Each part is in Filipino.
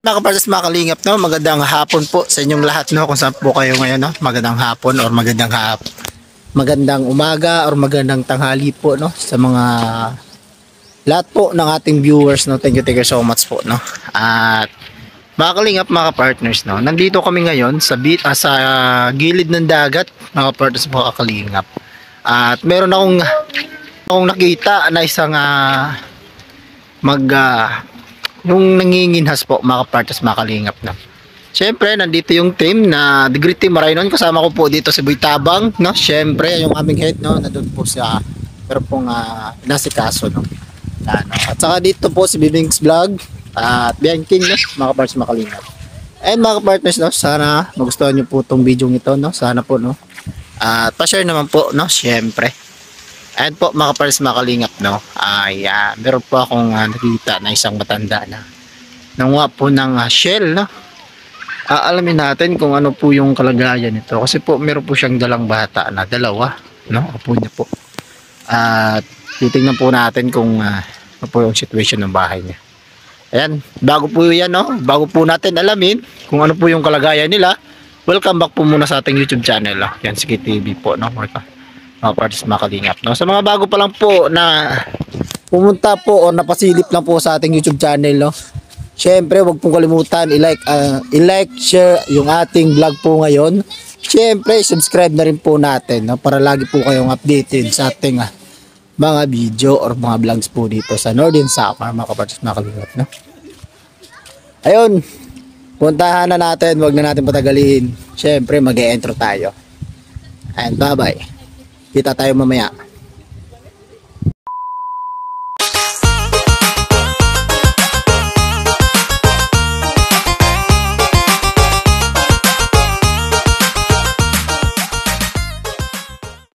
Mga kapartners, mga kalingap, no? Magandang hapon po sa inyong lahat, no? Kung saan po kayo ngayon, no? Magandang hapon or magandang umaga or magandang tanghali po, no? Sa mga lahat po ng ating viewers, no? Thank you so much po, no? At mga kalingap, mga kapartners, no? Nandito kami ngayon sa gilid ng dagat, mga kapartners, mga kalingap. At meron akong nakita na isang yung nanginginhas po, mga kapartners, mga kalingap, no? Siyempre, nandito yung team na The Great Team Marainon. Kasama ko po dito si Boy Tabang, no? Siyempre, yung aming head, no? Nandun po siya, pero pong nasikaso, no? At saka dito po si Bibing's Vlog at Bianking, no? Mga kapartners, mga kalingap. And mga kapartners, no? Sana magustuhan nyo po itong video ito, no? Sana po, no? At pa-share naman po, no? Siyempre. And po mga kapartners, mga kalingap, no? Meron po akong nakita na isang matanda na nanguha po ng shell, no? Alamin natin kung ano po yung kalagayan nito. Kasi po meron po siyang dalang bata na dalawa, no? Apo niya po. At titingnan po natin kung ano po yung situation ng bahay niya. Ayan, bago po yan, no? Bago po natin alamin kung ano po yung kalagayan nila, welcome back po muna sa ating YouTube channel, no? Yan, Sige TV po, no? Mga kapartners, mga kalingap, no? Sa mga bago pa lang po na pumunta po o napasilip lang po sa ating YouTube channel, no? Siyempre, wag pong kalimutan i-like, share yung ating vlog po ngayon. Siyempre, subscribe na rin po natin, no? Para lagi po kayong updated sa ating mga video or mga vlogs po dito sa Northern Samar, mga kapartners, mga kalingap, no? Ayun, puntahan na natin, wag na natin patagalin. Siyempre, mag-e-intro tayo. And bye-bye. Kita tayo mamaya.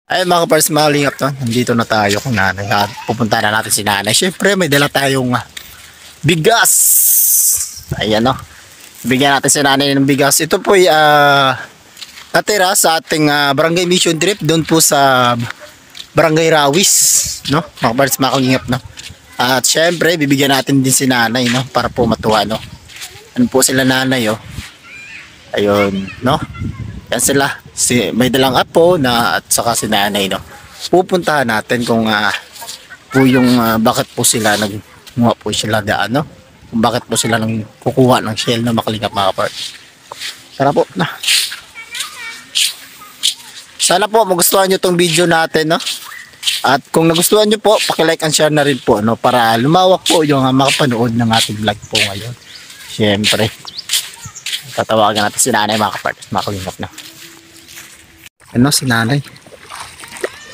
Ay mga kapartners, mga kalingap, no? Nandito na tayo kung nanay. Pupunta na natin si nanay. Siyempre may dala tayong bigas. Ayan, no? Bigyan natin si nanay ng bigas. Ito po ay natira sa ating barangay mission trip doon po sa barangay Rawis, no? Mga kapartners, mga kalingap, no? At siyempre bibigyan natin din si nanay, no? Para po matuwa, no? Ano po sila nanay, oh? Ayun, no? Yan sila, may dalang apo na at saka si nanay, no? Pupuntahan natin kung po yung bakit po sila nagmuha po sila daan, no? Kung bakit po sila nang kukuha ng shell na makalingap, mga kapartners. Tara po na. Sana po magustuhan nyo tong video natin, no? At kung nagustuhan nyo po, paki-like and share na rin po, no? Para lumawak po yung makapanood ng ating vlog po ngayon. Siyempre, tatawagan natin si nanay, mga kapartners, mga kalingap, na. Ano si nanay?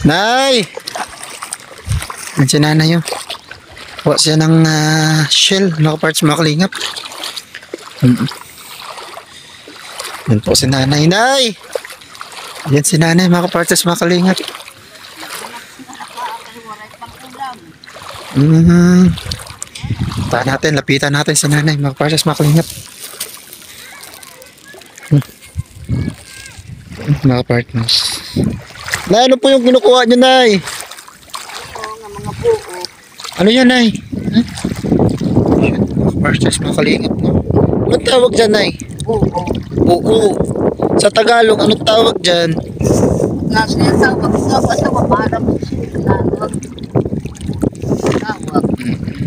Nay! Ano si nanay yun? Kuha siya ng shell, mga kapartners, mga kalingap. Yan po si nanay. Nay! Yan si nanay, mga kapartners, mga kalingap. Lapitan natin si nanay, mga kapartners, mga kalingap. Mga partners. Nay, ano po yung kinukuha nyo, nay? Mga buo. Ano yan, nay? Mga partners, mga kalingap, no? Anong tawag dyan, nay? Buo. Buo. Sa Tagalog, anong tawag dyan? Tawag.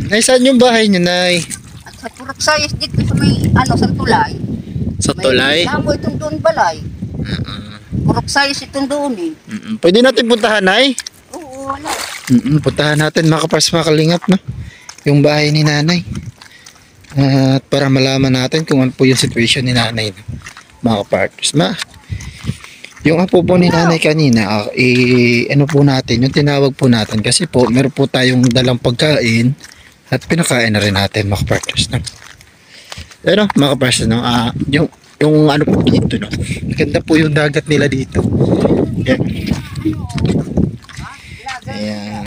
Nay, saan yung bahay nyo, nay? At sa Puraksayas dito sa may, sa Tulay. Sa Tulay? May damo itong doon balay. Puraksayas itong doon eh. Pwede natin puntahan, nay? Oo, wala. Puntahan natin, mga kapartners, mga kalingap, no? Yung bahay ni nanay. At para malaman natin kung ano po yung situation ni nanay, no? Mga kapartners. Yung apo po ni nanay kanina, ano po natin, yung tinawag po natin. Kasi po, meron po tayong dalang pagkain at pinakain na rin natin, mga kapartners, no? Pero, mga kapartners, no? Yung ano po dito, no? Maganda po yung dagat nila dito. Yan. Ayan.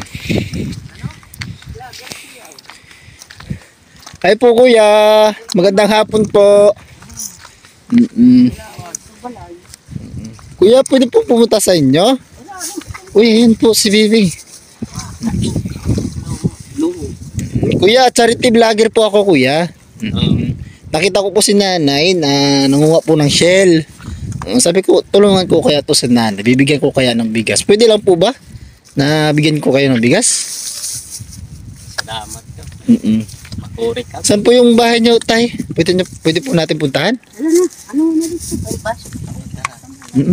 Hi po, kuya. Magandang hapon po. Kuya, pwede po pumunta sa inyo? Uy, yun po si Vivi. Kuya, charity vlogger po ako, kuya. nakita ko po si nanay na nanguha po ng shell. Sabi ko, tulungan ko kaya to sa nanay. Bibigyan ko kaya ng bigas. Pwede lang po ba na bigyan ko kayo ng bigas? Salamat ka. Mm-mm. Makuri ka. Saan po yung bahay niyo, tay? Pwede po natin puntahan? Ano na dito? Ay, pasok.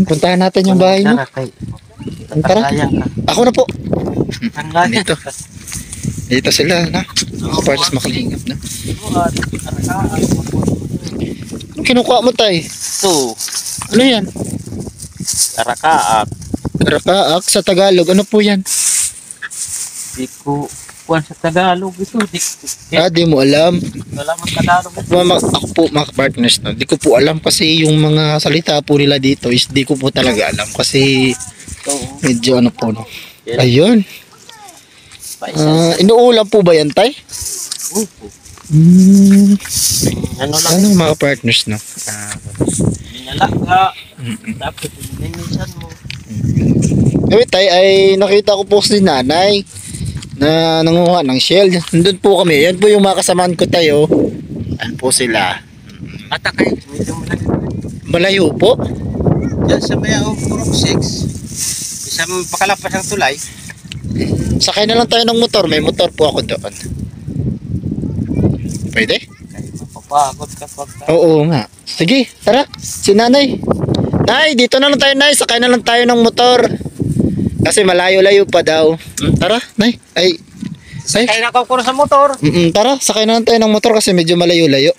Puntahan natin yung bahay niyo. Tara kay. Tara. Sayang ka. Ako na po. Ang lahat. Dito. Dito sila, na. Mga parts makalingap na. Anong kinukuha mo, tay? Ito. Ano yan? Karakaak. Karakaak sa Tagalog. Ano po yan? Di ko kuwan sa Tagalog ito. Di mo alam. Wala mang Tagalog ito. Ako po mga partners, no? Di ko po alam kasi yung mga salita po nila dito is di ko po talaga alam kasi medyo ano po, no? Ayun. Inuulam po ba yan, tay? Ano lang. Ano mga partners, no? Minalaga. Tapos minsan mo. Tay, ay nakita ko po si nanay na nanguha ng shell. Nandun po kami. Yan po yung mga kasamaan ko, tayo. Yan po sila. Atakay. Medyo malaga. Malayo po. Diyan sa may Purok 6. Isang pakalapas ng tulay. Sakay na lang tayo ng motor. May motor po ako doon. Pwede? Kaya mapapagod kapag Oo nga. Sige, tara. Si nanay. Nay, dito na lang tayo, nay. Sakay na lang tayo ng motor. Kasi malayo-layo pa daw. Tara, nay. Ay. Kaya nakakuro sa motor. Tara, sakay na lang tayo ng motor kasi medyo malayo-layo.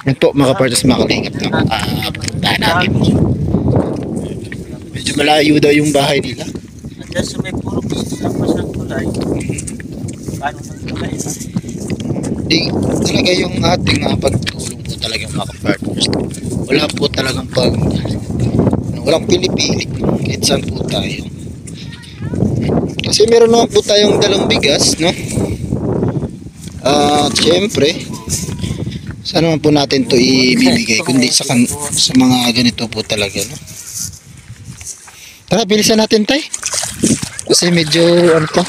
Yan po, mga partners, makalingap. No? Puntahan natin. Medyo malayo daw yung bahay nila. Nandiyan sa may Purok 6. Lapas ng tulay. Paano ng tulay? Di, talaga yung ating pagtulong po talaga mga partners. Wala po talagang walang pili-pili kahit saan po tayo. Kasi meron naman po tayong dalang bigas, no? Siyempre, saan naman po natin to ibibigay kundi sa mga ganito po talaga, no? Tara, bilisan natin, tay. Kasi medyo ano to,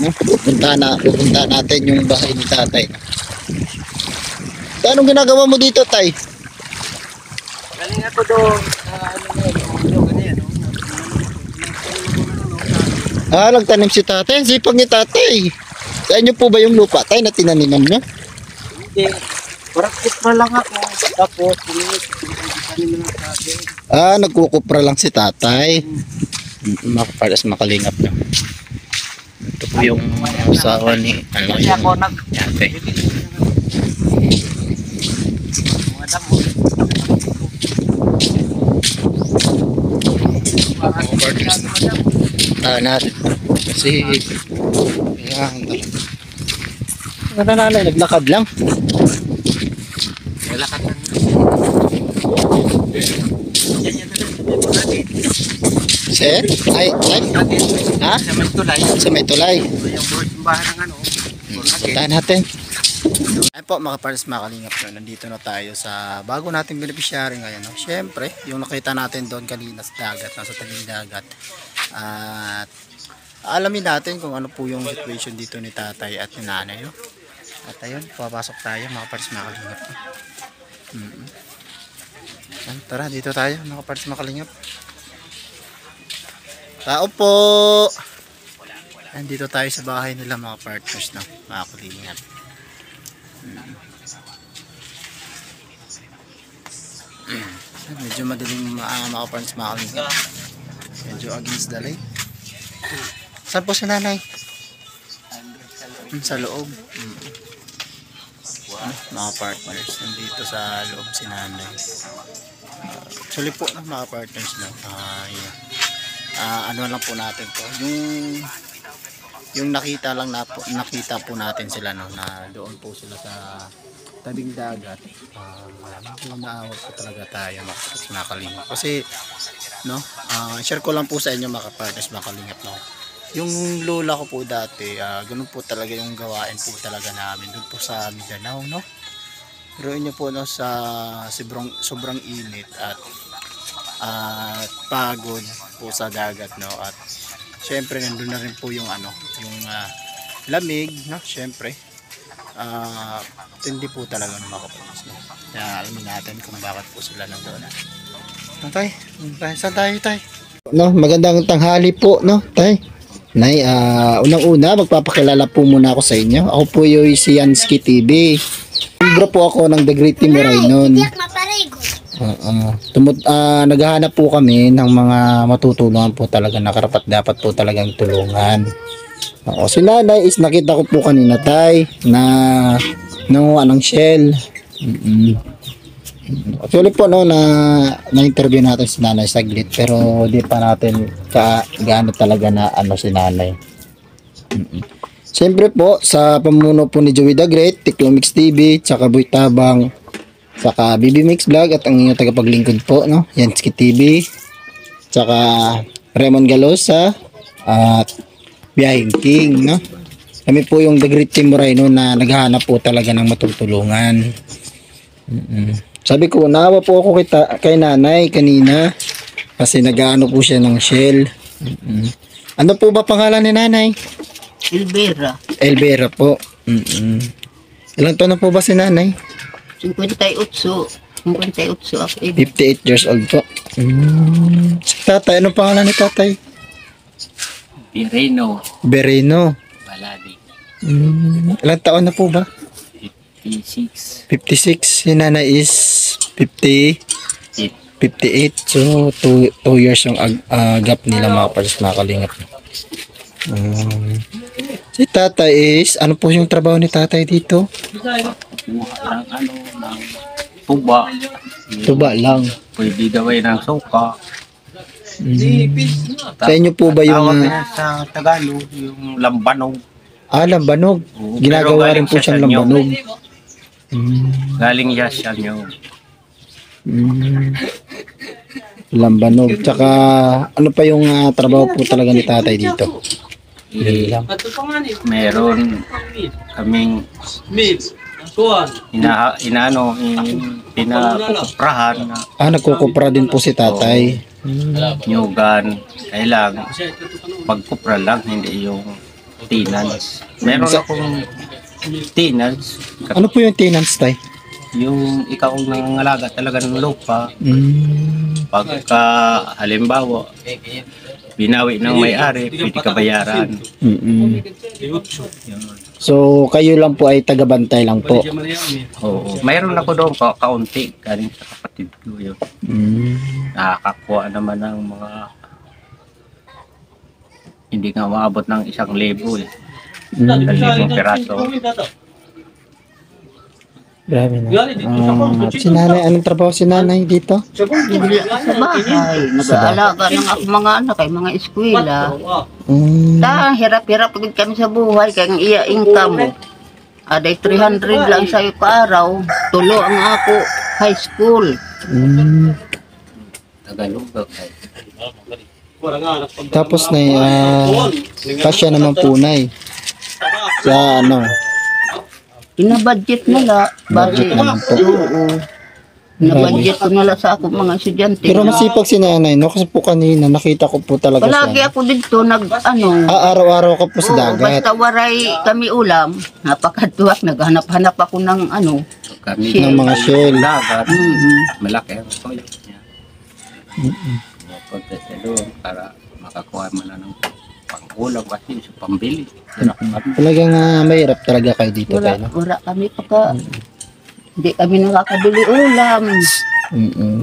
no? Pupuntahan natin yung bahay ni tatay. Anong ginagawa mo dito, tay? Galing ako doon. Ganyan. Nagtanim si tatay. Ang sipag ni tatay. Sa inyo po ba yung lupa, tay, na tinaniman nyo? Hindi. Praktis na lang ako. Tapos, tanim na natin. Nagkukupra lang si tatay. Makapalas makalingap nyo. Ito po yung usawa ni Kasi ako tatay. mga damo. Natin. Kasi, yan talaga. Nanay, naglakad lang. Lalakad lang. Yan natin. Sir? Ay. Ha? Sa may tulay. Sa may tulay. Yung simbahan ng ano. Puntahan natin. Ayun po mga partners, mga kalingap, no? Nandito na tayo sa bago nating beneficiary ngayon, no? Siyempre, yung nakita natin doon kanina sa dagat, nasa tabing dagat. At alamin natin kung ano po yung situation dito ni tatay at ni nanay, no? At ayun, papasok tayo mga partners, mga kalingap, no? Tara, dito tayo mga partners, mga kalingap. Tao po! Dito tayo sa bahay nila mga partners, no? Mga kalingap. Medyo madaling mga partners, mga kalingap. Medyo against the light. Saan po si nanay? Sa loob. Mga partners, nandito sa loob si nanay. Actually po, mga partners, no? Ano lang po natin to, yung nakita po natin sila, no, na doon po sila sa tabing dagat. Medyo naawa po talaga tayo mga kalingap kasi, no, share ko lang po sa inyo mga partners, mga kalingap, no. Yung lola ko po dati, ganun po talaga yung gawain po talaga namin doon po sa Mindanao, no. Pero inyo po, no, sa sobrang init at pagod po sa dagat, no, at syempre nandun na rin po yung yung lamig, no, syempre Tindi po talaga ng mga kapatid. Kaya alamin natin kung bakit po sila nandoon. Tay, saan tayo tay? No, magandang tanghali po, no, tay. Nay, unang-una, magpapakilala po muna ako sa inyo. Ako po yung si Yansky TV. Libro po ako ng The Great Timorainon. Naghahanap po kami ng mga matutulungan po talaga na karapat dapat po talagang tulungan. Si nanay is nakita ko po kanina tay na nanguha ng shell. Actually po no na-interview natin si nanay saglit pero di pa natin gaano talaga na si nanay. Siyempre po sa pamuno po ni Joey the Great, Tiklomix TV, tsaka Boy Tabang, saka BB Mix Vlog at ang inyong tagapaglingkod po no, Yansky TV, tsaka Raymond Galosa at Biyahing King no. Kami po yung The Great Timorainon na naghahanap po talaga ng matutulungan. Sabi ko, naawa po ako kay nanay kanina kasi nag-ano po siya ng shell. Ano po ba pangalan ni nanay? Elvira. Elvira po. Ilang taon na po ba si nanay? 58 ako. 58 years old po. Si tatay, ano pangalan ni tatay? Pireno. Bereno. Baladi. Ilang taon na po ba? 56. 56. Si nanay is 58. So, 2 years yung gap nila mga pares mga kalingap. Si tatay is, ano po yung trabaho ni tatay dito? Kumuha ng ng tuba. Tuba lang. Pwede gawin ng suka. Sa inyo po ba yung Tawag na sa Tagalog, yung lambanog. lambanog? Oo, Ginagawa pero rin po galing siyang siya sa lambanog. Galing siya nyo. Lambanog. Tsaka ano pa yung trabaho po talaga ni tatay dito? Yun lang. Meron kaming pinakuprahan na Nagkukupra din po si tatay. nyugan. Kailang pagkupra lang, hindi yung tenants. Meron akong tenants. Ano po yung tenants tay? Yung ikaw ang nangangalaga talaga ng lupa. Pagka halimbawa binawi ng may-ari, pwede ka bayaran. Yun. So kayo lang po ay tagabantay lang po. Oo. Mayroon ako doon kaunti galing sa kapatid ko yun. Nakakakuha naman ng mga hindi nga maabot ng 1,000 eh. 1,000 piraso. Grabe na. Si nanay, anong trabaho si nanay dito? Sa bahay. Nag-aalaga ng ako mga anak ay mga eskwela. Hirap-hirap agad kami sa buhay kaya ang iya income mo. Aday 300 lang sa'yo ka araw. Tulo ang ako high school. Tagalog daw. Tapos na kasya naman po nay. Sa ano? Ina-budget nila. Budget naman po. Oo. Ina-budget ko nila sa ako mga estudyante. Pero masipag si nanay, no? Kasi po kanina nakita ko po talaga Palagi siya. ako dito Araw-araw ka po sa dagat. basta waray kami ulam, napakatuwak, naghanap-hanap ako ng Kami Ng mga shell. dagat. Mhm. Malaki ang soil niya. Pagpunta siya doon para makakuha mo na ng pang-ulam kasi sa pambili. Talagang mahirap talaga kayo dito tayo, no? Wala kami hindi kami nakakabili ulam.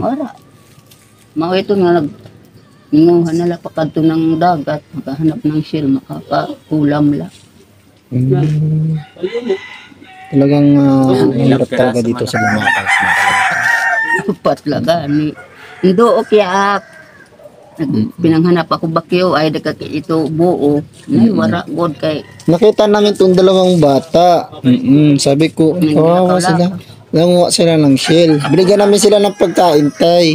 Wala. Mga ito na nanguha nila pa kadto ng dagat, makahanap ng shell, makakaulam lang. Talagang mahirap talaga dito sa mga Patlaga ni Indo okyak. Pinanghanap ako bakyo ay ito buo. Nay wara god kay Nakita namin itong dalawang bata. Sabi ko, kawawa sila. Nanguha sila ng shell. Binigyan namin sila ng pagkain, tay.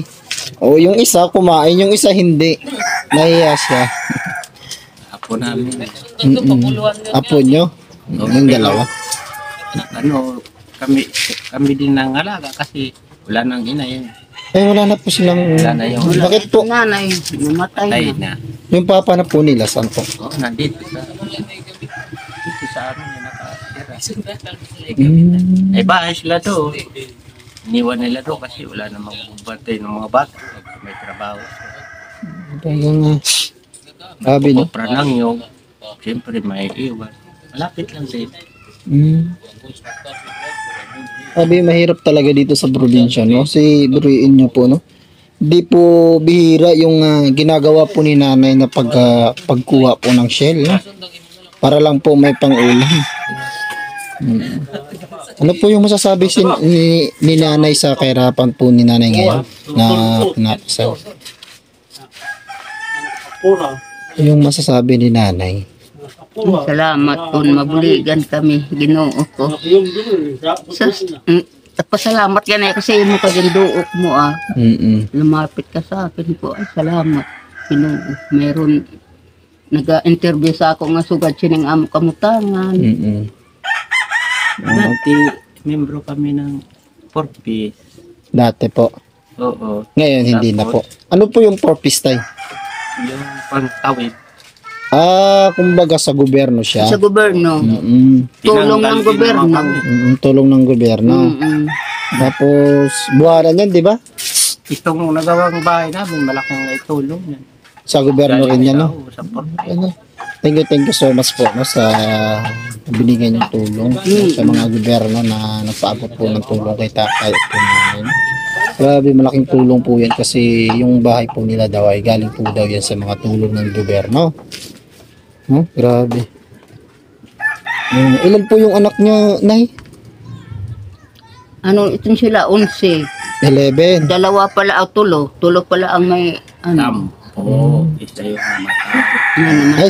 O, yung isa kumain, yung isa hindi. Nahiya siya. Apo namin. Apo nyo? Yung dalawa. Kami din ng alaga kasi wala nang ina yun. Wala na po silang... Wala na yung Bakit po? nanay namatay tay na. na. Yung papa na po nila, saan po? Nandito sa amin na nakatira. Ay bahay sila to. Iniwan nila to kasi wala namang bubantay ng mga bata. May trabaho. Kaya nga. Sabi no? Kupra ng yung. Siyempre may iwan. Malapit lang din. Sabi, mahirap talaga dito sa probinsya, no? Si biruin nyo po, no? Di po bihira yung ginagawa po ni nanay na pagkuha po ng shell, no? Para lang po may pang-ulam. Ano po yung masasabi ni nanay sa kahirapan po ni nanay ngayon na pinapasal? Yung masasabi ni nanay. Salamat kung mabuligan kami, Ginoo ko. Pasalamat ka na kasi mo ka duok mo lumapit ka sa akin po. Ay, salamat, Ginoo. Meron nag-interview sa ako nga sugad sining amo kamutangan. Dati, membro kami ng Porpis. Dati po. Oo. Ngayon hindi na po. Ano po yung purpose tayo? Yung pangtawid. Kumbaga sa gobyerno siya. Sa gobyerno. Tulong ng Tinanggal din gobyerno. naman kami. Tulong ng gobyerno. Tapos buwanan yan, di ba? Itong nagawang bahay namin, malaking naitulong yan. Sa gobyerno rin yan, no? Oo, sa Porpis. Ano? Thank you so much po, no, sa binigay niyong tulong sa mga gobyerno na nagpaabot po ng tulong kay tatay at po namin. Grabe, malaking tulong po yan kasi yung bahay po nila daw ay galing po daw yan sa mga tulong ng gobyerno. No? Grabe. Ilan po yung anak niya, Nay? Ano, itong sila, 11. 11. Dalawa pala ang tulo. Tulo pala ang may, ano. Isa yung namatay. Ay,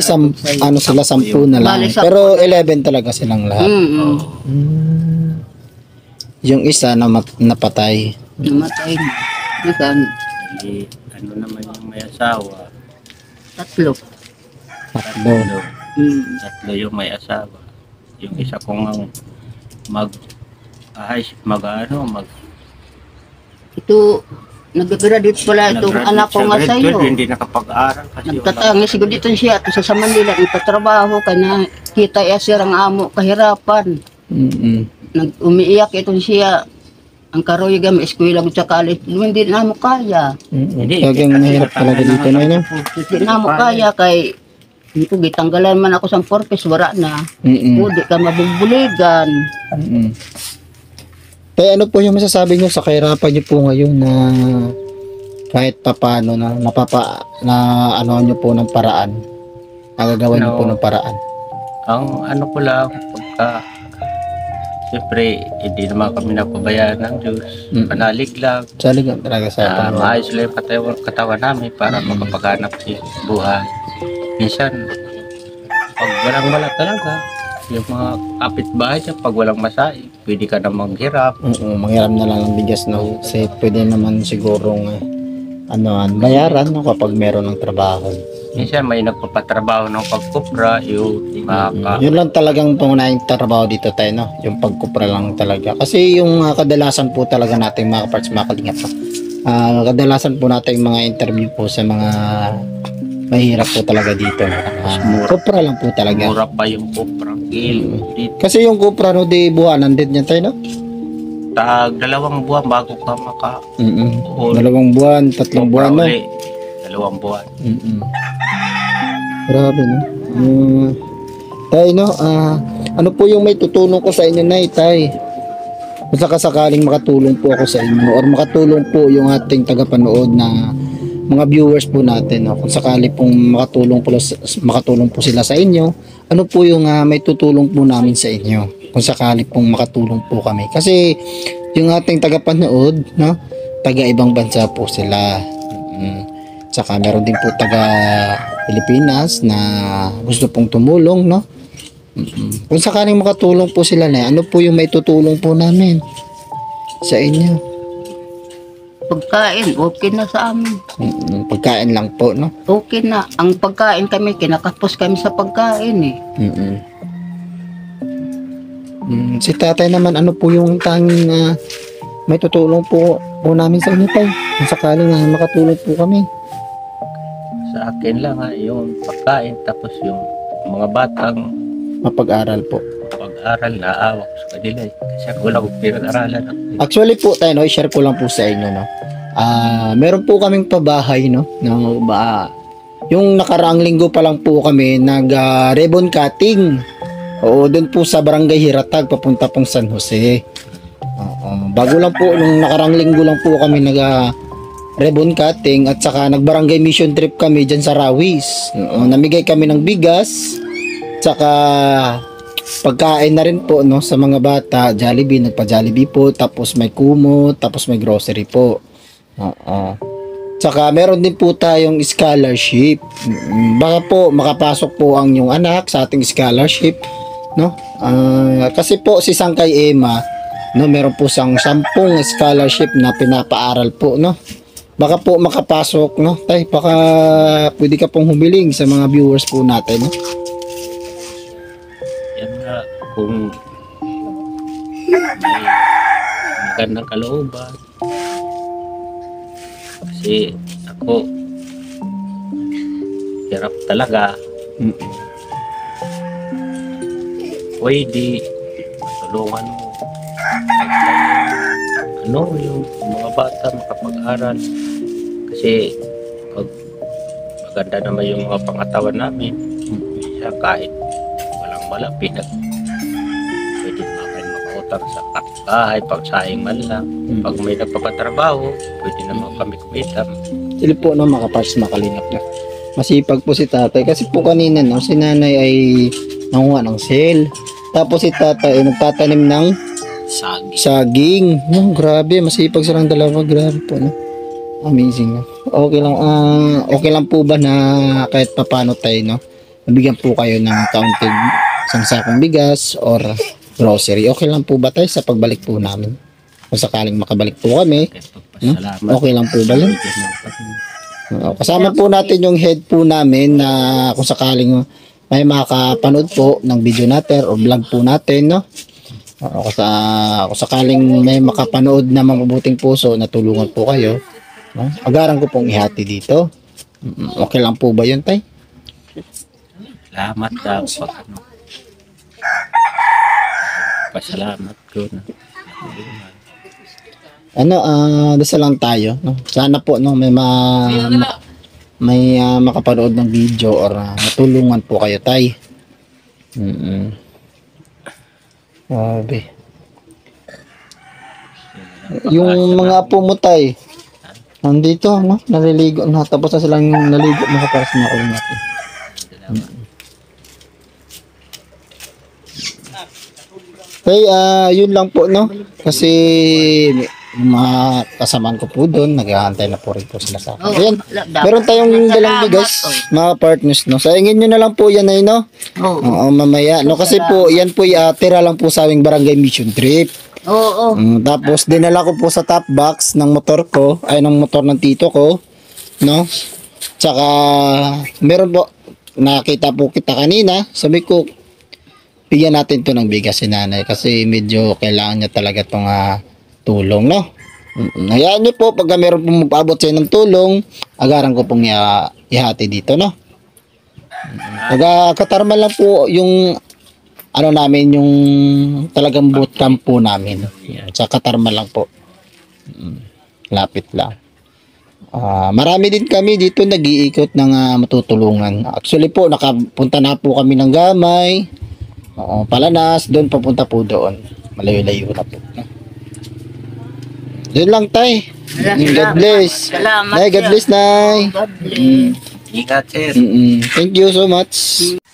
ano sila, 10 na lang. Bali, Pero 11 talaga silang lahat. Yung isa na napatay. Namatay na. Nakan, Eh, ano naman yung may asawa? 3. Takbo. Tatlo yung may asawa. Yung isa kong mag Ito, nag-graduate pala itong anak ko nga sa'yo. Hindi nakapag-aral kasi Nagtatanga siguro dito siya. Ito sa Manila, nagtatrabaho ka na kita siya ang amo kahirapan. Umiiyak itong siya. Ang karoy gam eskwela mo sa college, hindi na mo kaya. Talagang mahirap talaga dito na yun. Hindi na mo kaya kay ito gitanggalan man ako sa purpose wala na. Hindi ka mabubuligan. Kaya ano po yung masasabi niyo sa kahirapan niyo po ngayon na kahit papaano na ano niyo po ng paraan, nagagawa niyo po ng paraan? Ang ano ko lang, pagka siyempre, hindi naman kami napabayaan ng Diyos. Panalig lang. Salig lang talaga sa atin. Maayos lang yung katawan namin para makapaghanap ng buhay. Minsan, pag walang-wala talaga, yung mga kapitbahay dyan, pag walang masai, pwede ka na manghirap. Manghiram na lang ng bigas, no? Kasi pwede naman sigurong bayaran, no, kapag meron ng trabaho. Minsan may nagpapatrabaho ng pagkupra, yung Yun lang talagang pangunahing trabaho dito tayo, no? Yung pagkupra lang talaga. Kasi yung kadalasan po talaga natin mga parts, mga kalingap, kadalasan po natin mga interview po sa mga mahirap po talaga dito. Kupra lang po talaga. mura pa yung kupra. Dito. Kasi yung kupra, no, di buwanan din yan tayo, no? Tag 2 buwan bago ka maka 2 buwan, 3 buwan, no? 2 buwan. Grabe, no? Tay, no? Ano po yung may tutulong ko sa inyo, Nay, Tay? Kung sakasakaling makatulong po ako sa inyo or makatulong po yung ating tagapanood na mga viewers po natin, no? Kung sakali pong makatulong po sila sa inyo, ano po yung may tutulong po namin sa inyo? Kung sakali pong makatulong po kami. Kasi yung ating tagapanood, no? Taga ibang bansa po sila. Saka meron din po taga Pilipinas na gusto pong tumulong, no? Kung sakaling makatulong po sila na, ano po yung may tutulong po namin sa inyo? Pagkain, okay na sa amin. Pagkain lang po, no? Okay na. Ang pagkain kami, kinakapos kami sa pagkain eh. Si tatay naman, ano po yung tanging may tutulong po namin sa inyo, tay? Kung sakaling makatulong po kami. Sa akin lang yung pagkain tapos yung mga batang Mapag-aral po. pag-aral, naawa ko sa kanila eh. Kasi ako lang pinag-aralan ako. Actually po tayo, no, i-share ko lang po sa inyo, no. Meron po kaming pabahay, no, yung nakaraang linggo pa lang po kami nag ribbon cutting. Oo, doon po sa Barangay Hiratag papunta pong San Jose. Bago lang po nung nakaraang linggo lang po kami nag ribbon cutting at saka nag-barangay mission trip kami diyan sa Rawis. Namigay kami ng bigas, saka pagkain na rin po, no, sa mga bata. Jollibee, nagpa-Jollibee po, tapos may kumot, tapos may grocery po. Tsaka meron din po tayong scholarship. Baka po makapasok po ang yung anak sa ating scholarship, no? Kasi po si Sangkay Emma, no, meron po siyang 10 scholarship na pinapaaral po, no? Baka po makapasok, no? Tay, baka pwede ka pong humiling sa mga viewers po natin, no? Yan nga, kung may magandang kalooban. Kasi ako, hirap talaga. Pwede, matulungan mo. Yung mga bata makapag-aral. Kasi pag maganda naman yung mga pangatawan namin, siya kahit walang malapit, pwede naman makautang sa bahay, pagsaing man lang. Pag may nagpapatrabaho, pwede naman kami kumita. Sila po, no, makapas makalingap na. Masipag po si tatay. Kasi po kanina, no, si nanay ay nanguha ng sale. Tapos si tatay ay nagtatanim ng saging. No, grabe, masipag silang dalawa. Grabe po, no. Amazing, no. Okay lang po ba na kahit papano tayo, no, nabigyan po kayo ng kaunting isang sakong bigas or grocery? Okay lang po ba tayo sa pagbalik po namin? Kung sakaling makabalik po kami, no? Okay lang po ba yun? Kasama po natin yung head po namin na kung sakaling may makapanood po ng video natin o vlog po natin, no? Kung sakaling may makapanood na mabubuting puso na tulungan po kayo, no? Agaran ko pong ihati dito. Okay lang po ba yun, tay? Salamat daw pag pasalamat ko na. Dasal lang tayo, no? Sana po, no, may makapanood ng video or matulungan po kayo, tay. Grabe. Yung mga apo mo, tay, nandito, no? Naliligo na. Tapos na silang naligo, makaparas na ulit natin. Tay, yun lang po, no? Kasi mga kasamaan ko po doon, naghahantay na po rin po sila sa akin. Ayan, meron tayong dalang bigas, mga partners, no? Saingin nyo na lang po yan, ay, no? Oo, mamaya, no? Kasi po, yan po, tira lang po sa aming barangay mission trip. Oo. Tapos, dinala ko po sa top box ng motor ko, ay, ng motor ng tito ko, no? Tsaka, meron po, nakita po kita kanina, sabi ko, bigyan natin to ng bigas si nanay kasi medyo kailangan niya talaga itong tulong, no? Hayaan niyo po, pagka meron pong magpaabot sa ng tulong, agaran ko pong ihati dito, no? Katarma lang po yung namin, yung talagang bootcamp po namin. Sa Katarma lang po. Lapit lang. Marami din kami dito nag-iikot ng matutulungan. Actually po, nakapunta na po kami ng Gamay. Palanas, doon papunta po doon. Malayo-layo na po. Doon lang, tay. God bless. Salamat. Nay, God bless, nay. God bless. Ingat, sir. Thank you so much.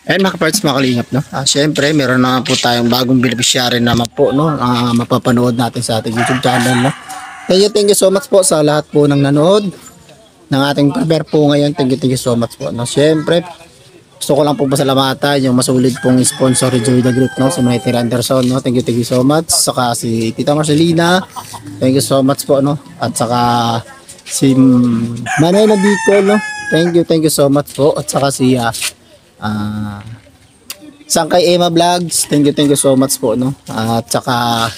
Ayun, mga kaparts, mga kalingap, no? Siyempre, meron na po tayong bagong beneficiary naman po, no? Mapapanood natin sa ating YouTube channel, no? Thank you so much po sa lahat po ng nanood ng ating prepare po ngayon. Thank you so much po, no? Siyempre, gusto ko lang po pasalamatan yung masulid pong sponsor Joy the Group, no? Si Manny Anderson, no? Thank you so much. Saka si Tita Marcelina, thank you so much po, no? At saka si Manay na Bicol, no? Thank you so much po. At saka si Sangkay Emma Vlogs, thank you so much po, no? At saka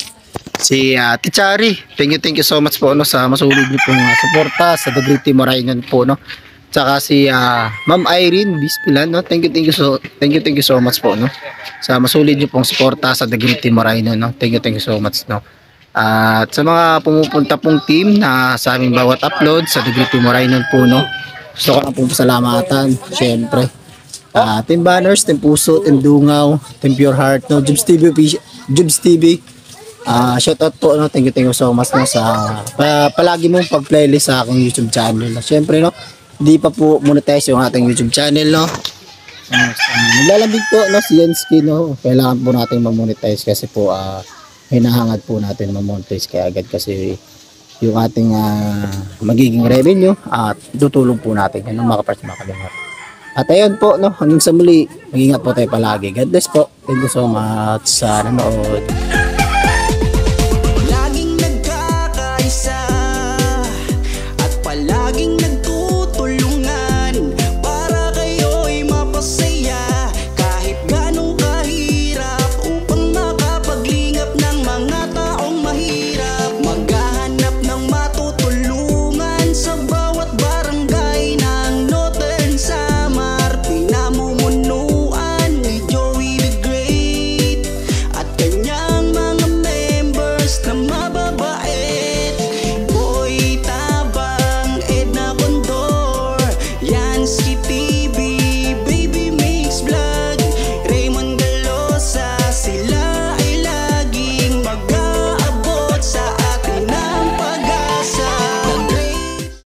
si Tichari, thank you so much po, no, sa masulid niyo pong suporta sa The Great Team Morainon po, no? Tsaka si Ma'am Irene Bispilan, no? Thank you so much po, no? Sa masulid niyo pong suporta sa The Great Team Moreno, no? Thank you so much, no? At sa mga pumupunta pong team na sa aming bawat upload sa The Great Team Moreno po, no? Gusto ko lang pong pasalamatan, syempre. Team Banners, Team Puso, Team Dungaw, Team Pure Heart, no? Jubs TV. Shout out po, no? Thank you so much, no? Sa palagi mong pag-playlist sa aking YouTube channel, no? Syempre, no? Hindi pa po monetize yung ating YouTube channel, no? Naglalambing po, no? Si Yansky, no? Kailangan po natin ma-monetize kasi po, hinahangad po natin ma-monetize kaya agad kasi yung ating magiging revenue at tutulong po natin yan, no? Mga kaparts, mga kalingap. At ayun po, no? Hanggang sa muli, mag-ingat po tayo palagi. God bless po. Thank you so much sa nanood.